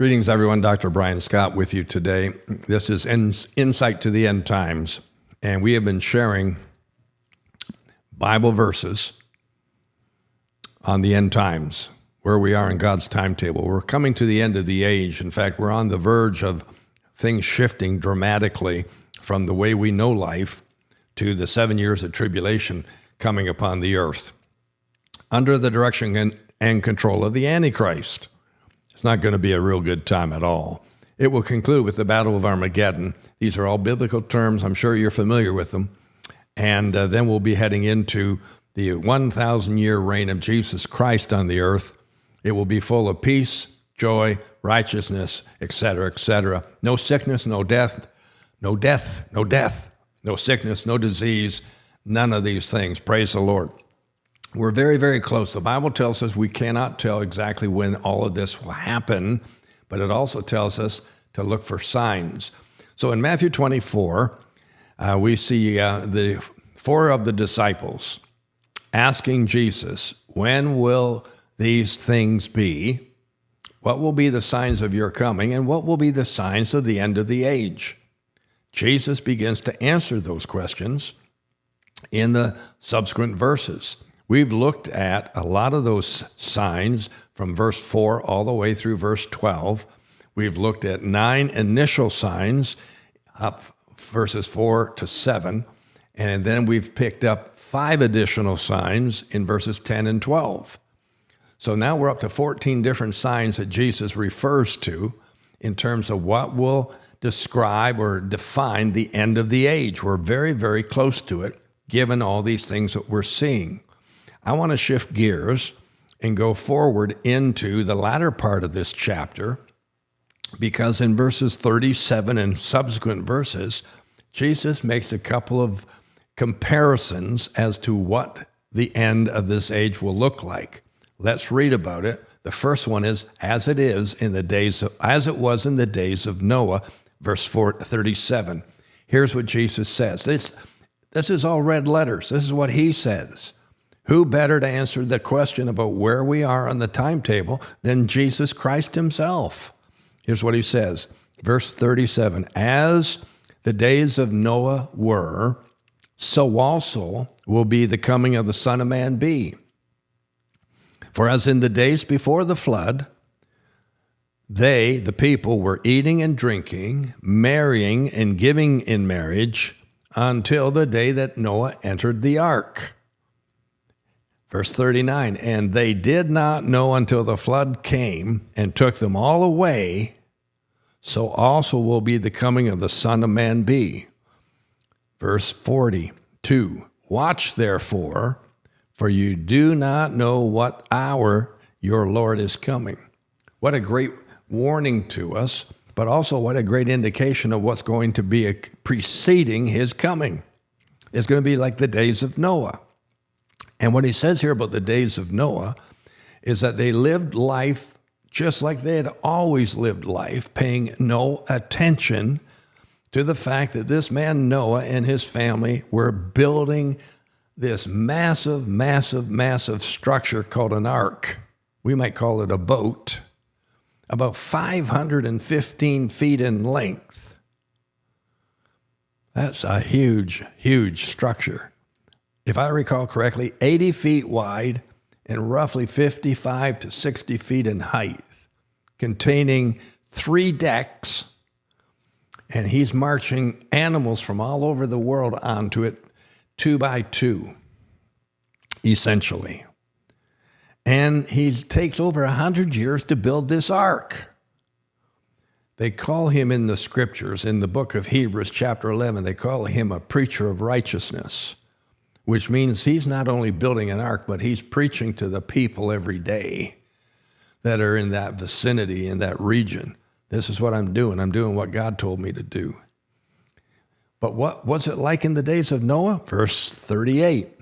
Greetings, everyone. Dr. Brian Scott with you today. This is Insight to the End Times, and we have been sharing Bible verses on the end times, where we are in God's timetable. We're coming to the end of the age. In fact, we're on the verge of things shifting dramatically from the way we know life to the 7 years of tribulation coming upon the earth, under the direction and control of the Antichrist. It's not going to be a real good time at all. It will conclude with the Battle of Armageddon. These are all biblical terms. I'm sure you're familiar with them. And then we'll be heading into the 1,000-year reign of Jesus Christ on the earth. It will be full of peace, joy, righteousness, etc., etc. No sickness, no death, no death, no death, no sickness, no disease, none of these things. Praise the Lord. We're very, very close. The Bible tells us we cannot tell exactly when all of this will happen, but it also tells us to look for signs. So in Matthew 24, we see the four of the disciples asking Jesus, when will these things be? What will be the signs of your coming? And what will be the signs of the end of the age? Jesus begins to answer those questions in the subsequent verses. We've looked at a lot of those signs from verse 4 all the way through verse 12. We've looked at 9 initial signs, up verses 4 to 7, and then we've picked up 5 additional signs in verses 10 and 12. So now we're up to 14 different signs that Jesus refers to in terms of what will describe or define the end of the age. We're very, very close to it, given all these things that we're seeing. I want to shift gears and go forward into the latter part of this chapter, because in verses 37 and subsequent verses, Jesus makes a couple of comparisons as to what the end of this age will look like. Let's read about it. The first one is, as it was in the days of Noah, verse 37. Here's what Jesus says. This is all red letters. This is what he says. Who better to answer the question about where we are on the timetable than Jesus Christ himself? Here's what he says, verse 37, as the days of Noah were, so also will be the coming of the Son of Man be. For as in the days before the flood, they, the people, were eating and drinking, marrying and giving in marriage until the day that Noah entered the ark. Verse 39, and they did not know until the flood came and took them all away, so also will be the coming of the Son of Man be. Verse 42, watch therefore, for you do not know what hour your Lord is coming. What a great warning to us, but also what a great indication of what's going to be preceding his coming. It's going to be like the days of Noah. And what he says here about the days of Noah is that they lived life just like they had always lived life, paying no attention to the fact that this man Noah and his family were building this massive, massive, massive structure called an ark. We might call it a boat, about 515 feet in length. That's a huge, huge structure. If I recall correctly, 80 feet wide and roughly 55 to 60 feet in height, containing 3 decks, and he's marching animals from all over the world onto it, 2 by 2, essentially. And he takes over 100 years to build this ark. They call him in the scriptures, in the book of Hebrews, chapter 11, they call him a preacher of righteousness, which means he's not only building an ark, but he's preaching to the people every day that are in that vicinity, in that region. This is what I'm doing. I'm doing what God told me to do. But what was it like in the days of Noah? Verse 38.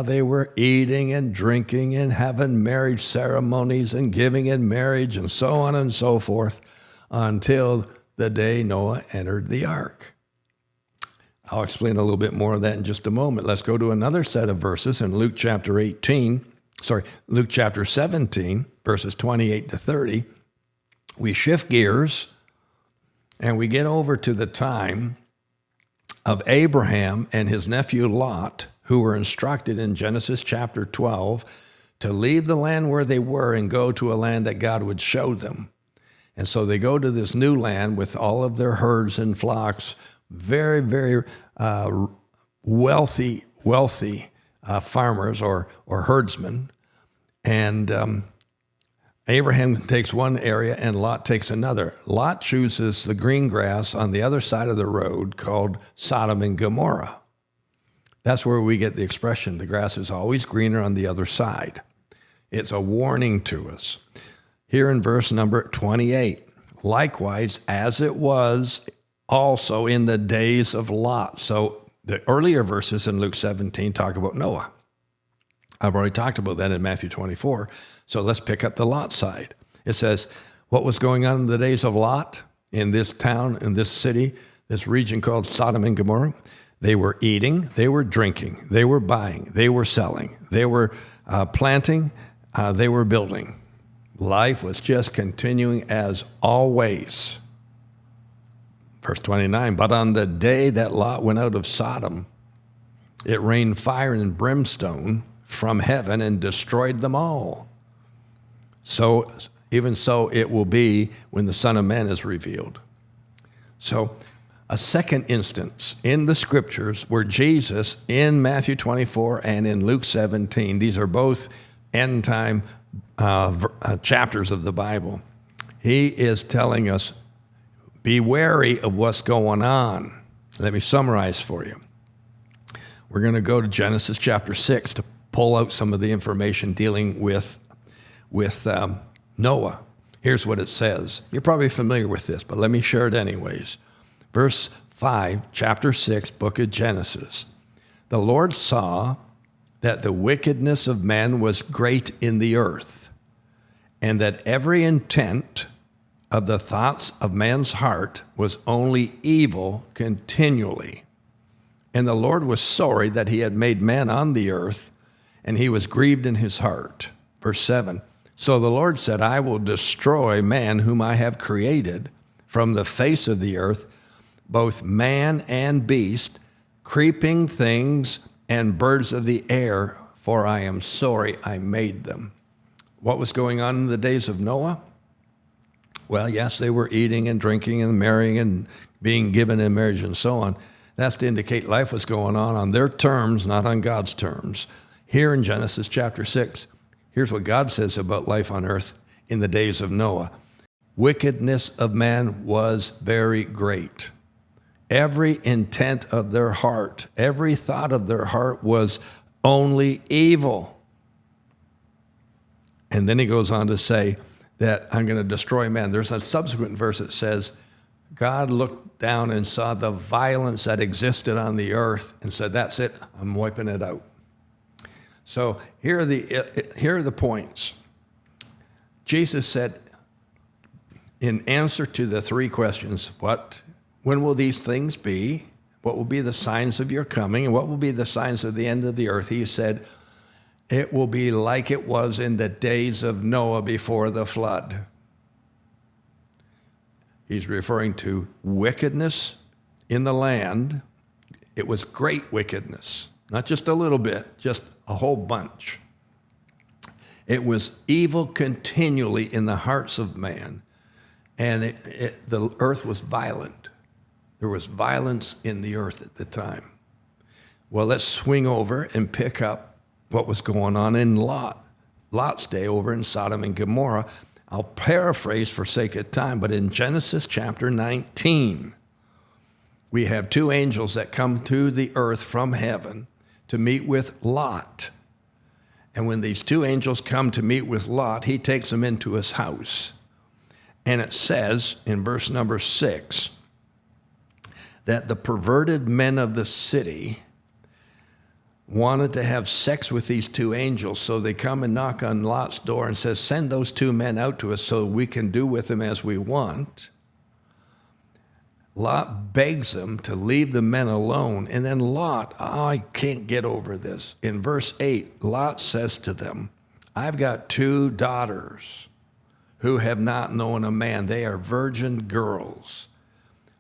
They were eating and drinking and having marriage ceremonies and giving in marriage and so on and so forth until the day Noah entered the ark. I'll explain a little bit more of that in just a moment. Let's go to another set of verses in Luke chapter 17, verses 28 to 30. we shift gears and we get over to the time of Abraham and his nephew Lot, who were instructed in Genesis chapter 12 to leave the land where they were and go to a land that God would show them. And so they go to this new land with all of their herds and flocks, very, very wealthy farmers or herdsmen. And Abraham takes one area and Lot takes another. Lot chooses the green grass on the other side of the road called Sodom and Gomorrah. That's where we get the expression, the grass is always greener on the other side. It's a warning to us. Here in verse number 28, likewise, as it was also in the days of Lot. So the earlier verses in Luke 17 talk about Noah. I've already talked about that in Matthew 24. So let's pick up the Lot side. It says, what was going on in the days of Lot in this town, in this city, this region called Sodom and Gomorrah? They were eating, they were drinking, they were buying, they were selling, they were planting, they were building. Life was just continuing as always. Verse 29, but on the day that Lot went out of Sodom, it rained fire and brimstone from heaven and destroyed them all. So even so it will be when the Son of Man is revealed. So a second instance in the scriptures where Jesus in Matthew 24 and in Luke 17, these are both end time chapters of the Bible. He is telling us, be wary of what's going on. Let me summarize for you. We're going to go to Genesis chapter 6 to pull out some of the information dealing with Noah. Here's what it says. You're probably familiar with this, but let me share it anyways. Verse 5, chapter 6, book of Genesis. The Lord saw that the wickedness of man was great in the earth, and that every intent of the thoughts of man's heart was only evil continually. And the Lord was sorry that he had made man on the earth, and he was grieved in his heart. Verse 7, so the Lord said, I will destroy man whom I have created from the face of the earth, both man and beast, creeping things and birds of the air, for I am sorry I made them. What was going on in the days of Noah? Well, yes, they were eating and drinking and marrying and being given in marriage and so on. That's to indicate life was going on their terms, not on God's terms. Here in Genesis chapter 6, here's what God says about life on earth in the days of Noah. Wickedness of man was very great. Every intent of their heart, every thought of their heart was only evil. And then he goes on to say that I'm going to destroy man. There's a subsequent verse that says, God looked down and saw the violence that existed on the earth and said, that's it, I'm wiping it out. So here are the points. Jesus said, in answer to the three questions, when will these things be? What will be the signs of your coming? And what will be the signs of the end of the earth? He said, it will be like it was in the days of Noah before the flood. He's referring to wickedness in the land. It was great wickedness, not just a little bit, just a whole bunch. It was evil continually in the hearts of man, and the earth was violent. There was violence in the earth at the time. Well, let's swing over and pick up what was going on in Lot's day over in Sodom and Gomorrah. I'll paraphrase for sake of time, but in Genesis chapter 19, we have two angels that come to the earth from heaven to meet with Lot. And when these two angels come to meet with Lot, he takes them into his house. And it says in verse number 6 that the perverted men of the city wanted to have sex with these two angels, so they come and knock on Lot's door and says, send those two men out to us so we can do with them as we want. Lot begs them to leave the men alone, and then Lot, I can't get over this. In verse 8, Lot says to them, I've got two daughters who have not known a man. They are virgin girls.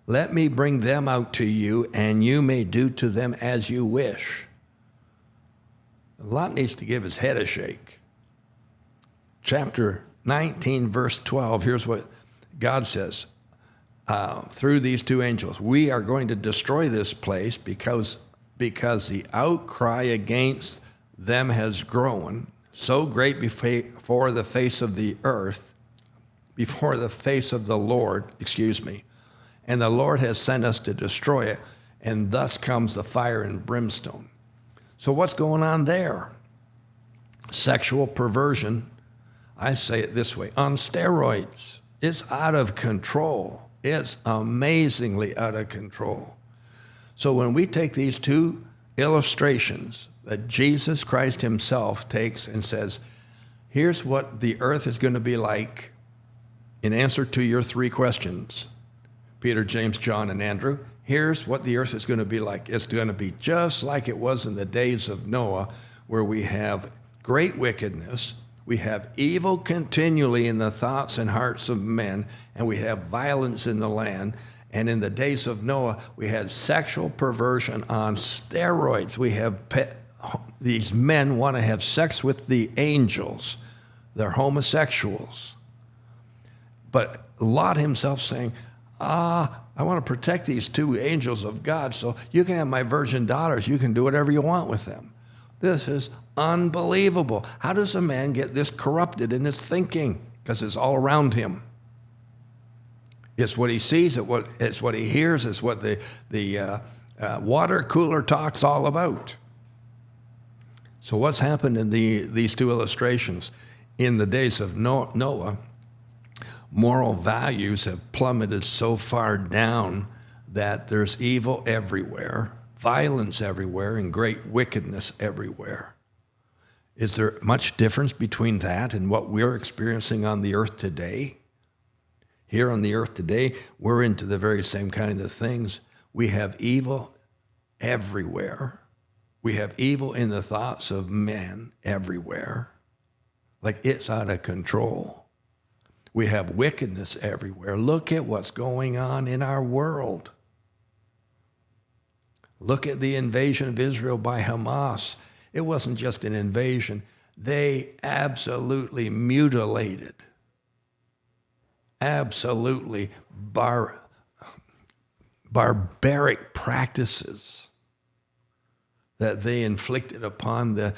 Let me bring them out to you, and you may do to them as you wish. Lot needs to give his head a shake. Chapter 19, verse 12, here's what God says through these two angels. We are going to destroy this place because the outcry against them has grown so great before the face of the earth, before the face of the Lord, and the Lord has sent us to destroy it, and thus comes the fire and brimstone. So what's going on there? Sexual perversion, I say it this way, on steroids. It's out of control. It's amazingly out of control. So when we take these two illustrations that Jesus Christ himself takes and says, here's what the earth is going to be like in answer to your three questions, Peter, James, John, and Andrew, here's what the earth is going to be like. It's going to be just like it was in the days of Noah, where we have great wickedness, we have evil continually in the thoughts and hearts of men, and we have violence in the land. And in the days of Noah, we had sexual perversion on steroids. We have these men want to have sex with the angels. They're homosexuals. But Lot himself saying, I want to protect these two angels of God, so you can have my virgin daughters. You can do whatever you want with them. This is unbelievable. How does a man get this corrupted in his thinking? Because it's all around him. It's what he sees, it's what he hears, it's what the water cooler talk's all about. So what's happened in these two illustrations? In the days of Noah, moral values have plummeted so far down that there's evil everywhere, violence everywhere, and great wickedness everywhere. Is there much difference between that and what we're experiencing on the earth today? Here on the earth today, we're into the very same kind of things. We have evil everywhere. We have evil in the thoughts of men everywhere. Like it's out of control. We have wickedness everywhere. Look at what's going on in our world. Look at the invasion of Israel by Hamas. It wasn't just an invasion. They absolutely mutilated, absolutely barbaric practices that they inflicted upon the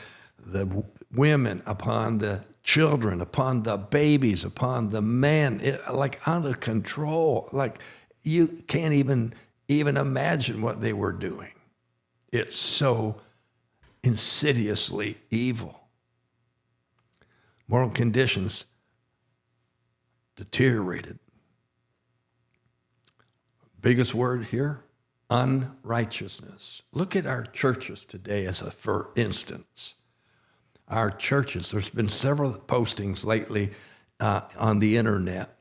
women, upon the children, upon the babies, upon the men, like out of control. Like you can't even imagine what they were doing. It's so insidiously evil. Moral conditions deteriorated. Biggest word here, unrighteousness. Look at our churches today for instance. Our churches, there's been several postings lately on the internet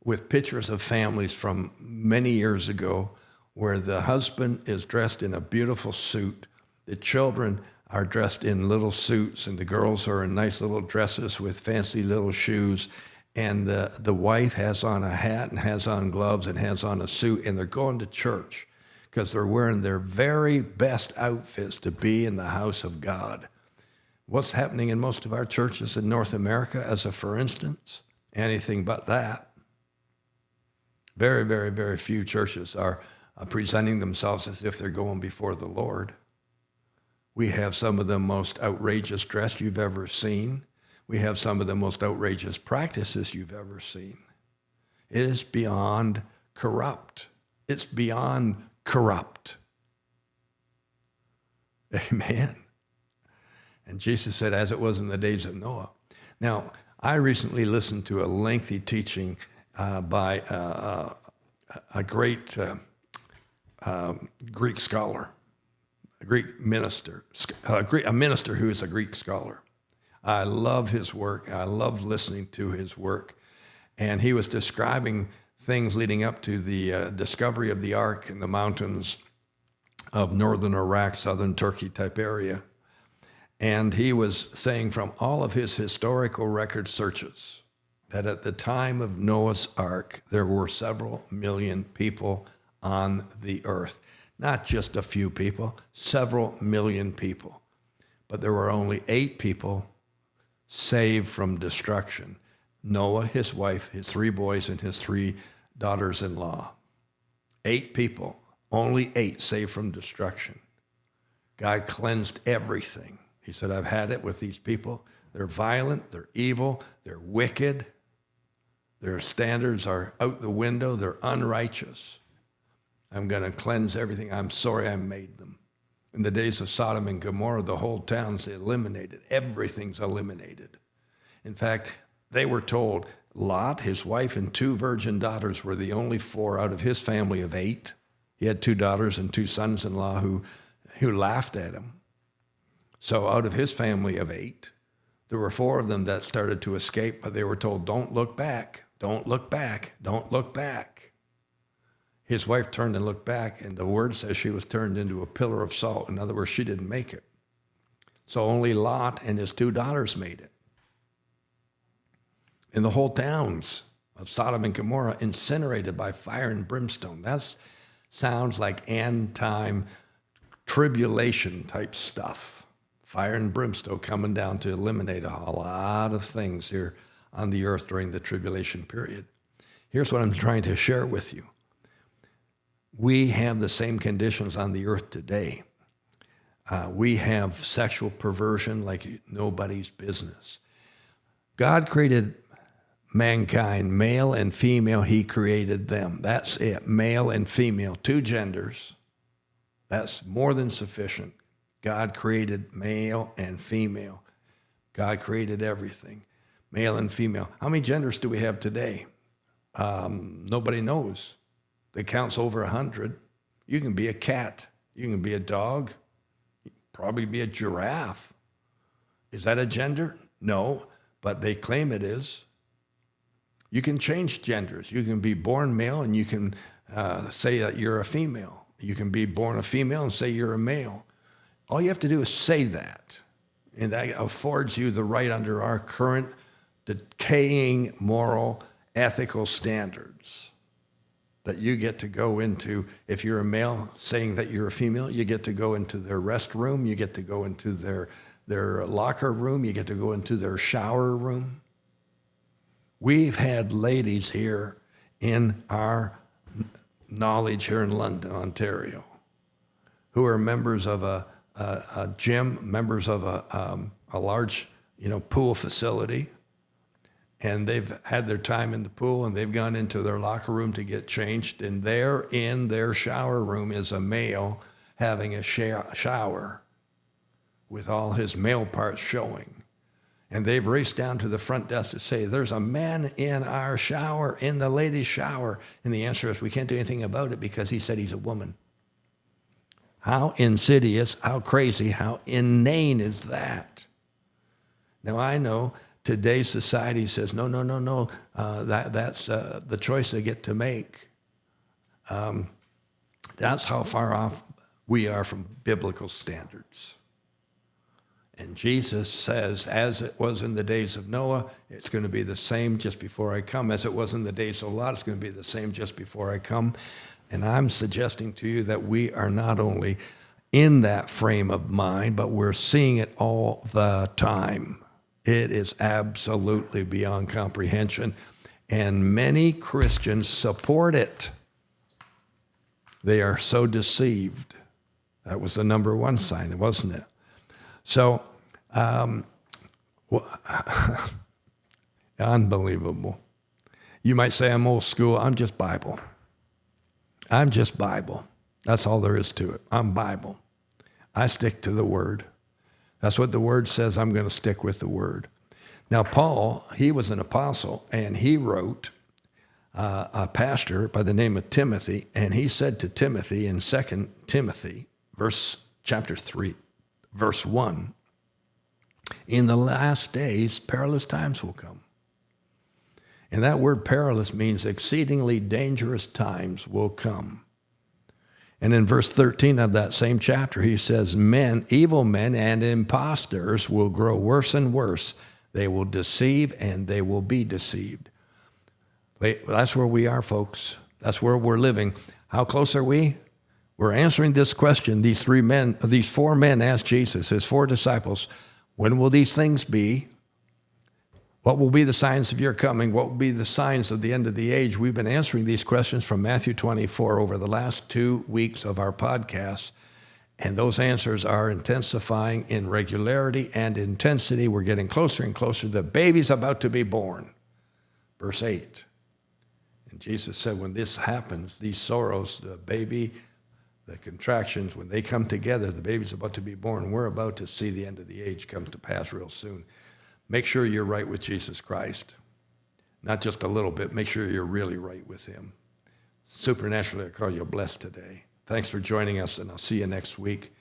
with pictures of families from many years ago where the husband is dressed in a beautiful suit, the children are dressed in little suits, and the girls are in nice little dresses with fancy little shoes, and the wife has on a hat and has on gloves and has on a suit, and they're going to church because they're wearing their very best outfits to be in the house of God. What's happening in most of our churches in North America, as a for instance? Anything but that. Very, very, very few churches are presenting themselves as if they're going before the Lord. We have some of the most outrageous dress you've ever seen. We have some of the most outrageous practices you've ever seen. It is beyond corrupt. It's beyond corrupt. Amen. And Jesus said, as it was in the days of Noah. Now, I recently listened to a lengthy teaching by a great Greek scholar, a minister who is a Greek scholar. I love his work. I love listening to his work. And he was describing things leading up to the discovery of the ark in the mountains of northern Iraq, southern Turkey type area. And he was saying from all of his historical record searches, that at the time of Noah's ark, there were several million people on the earth. Not just a few people, several million people. But there were only 8 people saved from destruction. Noah, his wife, his 3 boys, and his 3 daughters-in-law. 8 people, only 8 saved from destruction. God cleansed everything. He said, I've had it with these people. They're violent, they're evil, they're wicked. Their standards are out the window, they're unrighteous. I'm going to cleanse everything. I'm sorry I made them. In the days of Sodom and Gomorrah, the whole town's eliminated. Everything's eliminated. In fact, they were told Lot, his wife, and 2 virgin daughters were the only 4 out of his family of 8. He had 2 daughters and 2 sons-in-law who laughed at him. So out of his family of 8, there were 4 of them that started to escape, but they were told, don't look back, don't look back, don't look back. His wife turned and looked back, and the word says she was turned into a pillar of salt. In other words, she didn't make it. So only Lot and his 2 daughters made it. And the whole towns of Sodom and Gomorrah incinerated by fire and brimstone. That sounds like end-time tribulation type stuff. Fire and brimstone coming down to eliminate a lot of things here on the earth during the tribulation period. Here's what I'm trying to share with you. We have the same conditions on the earth today. We have sexual perversion like nobody's business. God created mankind, male and female, he created them. That's it, male and female, 2 genders. That's more than sufficient. God created male and female. God created everything, male and female. How many genders do we have today? Nobody knows. The count's over 100. You can be a cat. You can be a dog. Probably be a giraffe. Is that a gender? No, but they claim it is. You can change genders. You can be born male and you can say that you're a female. You can be born a female and say you're a male. All you have to do is say that. And that affords you the right under our current decaying moral, ethical standards that you get to go into. If you're a male saying that you're a female, you get to go into their restroom, you get to go into their locker room, you get to go into their shower room. We've had ladies here in our knowledge here in London, Ontario, who are members of a gym, members of a large, pool facility, and they've had their time in the pool and they've gone into their locker room to get changed, and there in their shower room is a male having a shower with all his male parts showing. And they've raced down to the front desk to say, there's a man in our shower, in the ladies' shower. And the answer is, we can't do anything about it because he said he's a woman. How insidious, how crazy, how inane is that? Now, I know today's society says, no, that's the choice they get to make. That's how far off we are from biblical standards. And Jesus says, as it was in the days of Noah, it's going to be the same just before I come. As it was in the days of Lot, it's going to be the same just before I come. And I'm suggesting to you that we are not only in that frame of mind, but we're seeing it all the time. It is absolutely beyond comprehension. And many Christians support it. They are so deceived. That was the number one sign, wasn't it? So, unbelievable. You might say I'm old school. I'm just Bible. I'm just Bible. That's all there is to it. I'm Bible. I stick to the Word. That's what the Word says. I'm going to stick with the Word. Now, Paul, he was an apostle, and he wrote a pastor by the name of Timothy, and he said to Timothy in 2 Timothy, chapter 3, verse 1, in the last days, perilous times will come. And that word perilous means exceedingly dangerous times will come. And in verse 13 of that same chapter, he says, evil men and impostors will grow worse and worse. They will deceive and they will be deceived. That's where we are, folks. That's where we're living. How close are we? We're answering this question. These four men asked Jesus, his four disciples, when will these things be? What will be the signs of your coming? What will be the signs of the end of the age? We've been answering these questions from Matthew 24 over the last 2 weeks of our podcast. And those answers are intensifying in regularity and intensity. We're getting closer and closer. The baby's about to be born. Verse 8. And Jesus said, when this happens, these sorrows, the baby, the contractions, when they come together, the baby's about to be born. We're about to see the end of the age come to pass real soon. Make sure you're right with Jesus Christ. Not just a little bit. Make sure you're really right with him. Supernaturally, I call you blessed today. Thanks for joining us, and I'll see you next week.